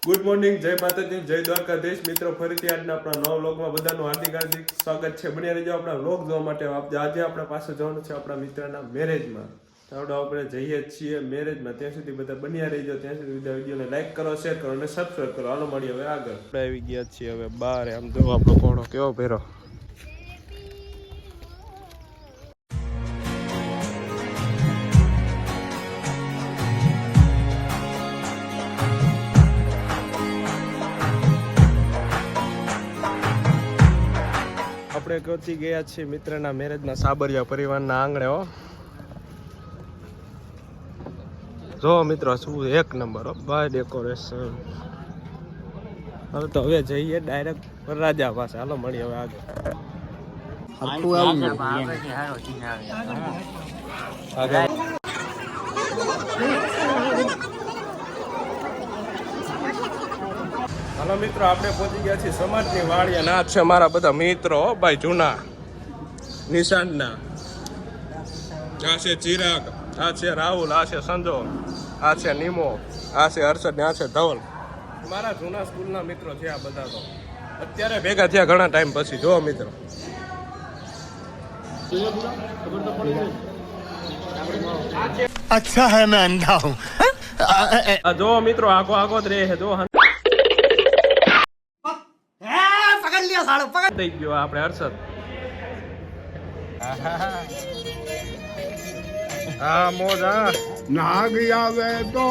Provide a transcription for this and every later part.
Good morning, જય માતાજી, જય દ્વારકાધીશ. મિત્રો ફરીથી આજના આપણા નવા વ્લોગમાં બધાનું હાર્દિક સ્વાગત છે. બન્યા રહેજો આપણા વ્લોગ જોવા માટે. આજે આપણા પાસે જવાનું છે આપણા મિત્રના મેરેજમાં. તો આપણે જઈએ છીએ મેરેજમાં. ત્યાં સુધી બધા બન્યા રહેજો. ત્યાં સુધી બધા વિડીયોને લાઈક કરો, શેર કરો અને સબસ્ક્રાઈબ કરો. હાલો મળીએ હવે આગળ. આપણે આવી ગયા છીએ હવે બહાર. આમ જો આપણો કોણો કેવો ભેરો. આપણે પહોંચી ગયા છીએ મિત્રના મેરેજમાં, સાબરિયા પરિવારના આંગણે. હો જો મિત્રો, શું એક નંબર બાય ડેકોરેશન. હવે તો હવે જઈએ ડાયરેક્ટ વરરાજા પાસે. હાલો મળીએ હવે આગળ. હાલો મિત્રો, આપણે પહોંચી ગયા છીએ સમાજની વાડી. અને આ છે મારા બધા મિત્રો ભાઈ જૂના નિશાનના. આ છે ચિરાગ, આ છે રાહુલ, આ છે સંજો, આ છે નિમો, આ છે હર્ષદ, આ છે ધવલ. મારા જૂના સ્કૂલના મિત્રો છે આ બધા. તો અત્યારે ભેગા થયા ઘણા ટાઈમ પછી. જો મિત્રો, अच्छा है मैं अंधा हूँ. જો મિત્રો આગો આગો જ રહે છે. જો થઈ ગયો આપણે હર્ષદ. હા મોજ. હા नाग आवे तो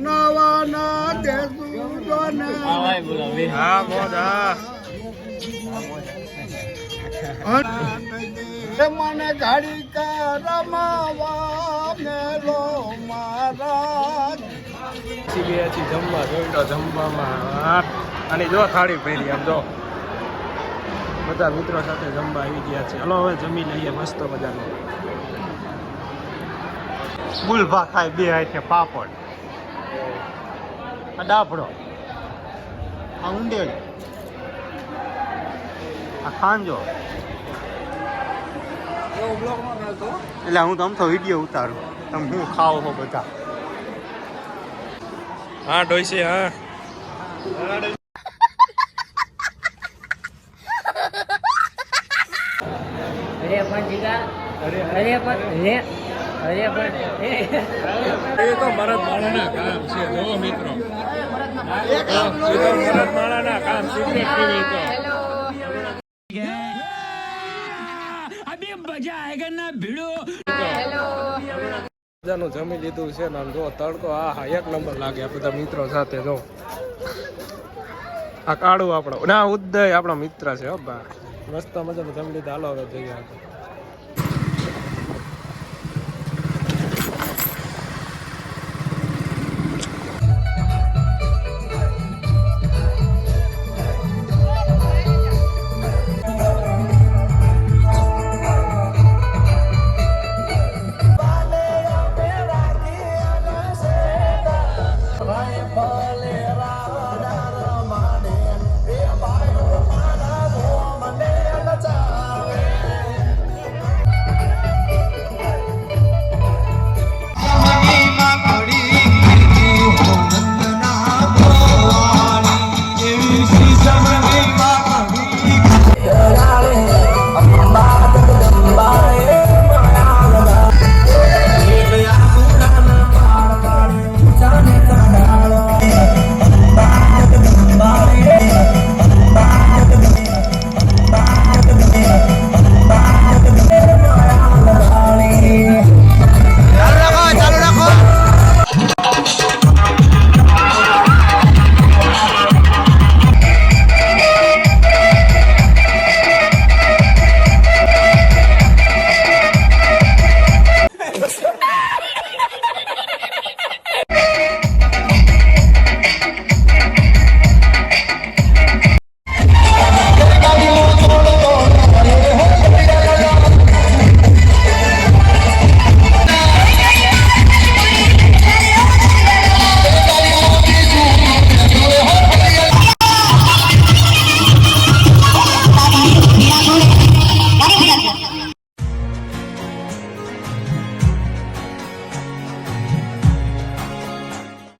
नवा ना देसुं ने હા મોજ. હા મને ઘડી કા રમાવા મેલો મહારાજ. ગયા છીએ જમવા. જોઈ લો જમવામાં. અને જો થાળી પહેરી. આમ જો બધા મિત્રો સાથે જમવા આવી ગયા છે. હલો હવે જમી લઈએ મસ્ત મજાનો. ગુલભા ખાય બે હાથે પાપડ, આ ડાફડો, આ ઊંડેડ, આ ખાંજો. એટલે હું તમ તો વિડીયો ઉતારું, તમે હું ખાઓ છો બધા. હા ડોઈસી. હા એ તો ભરત માળાના કામ છે. જો મિત્રો, ભરત માળાના કામ સિક્રેટ ટીવી તો બધાનું જમી લીધું છે ને. આમ જો તડકો. હા એક નંબર લાગે આ બધા મિત્રો સાથે. જો આ કાળું આપણો ના ઉદય આપણો મિત્ર છે. હો બા મસ્ત મજાનું જમી લીધું. હાલો હવે જઈએ.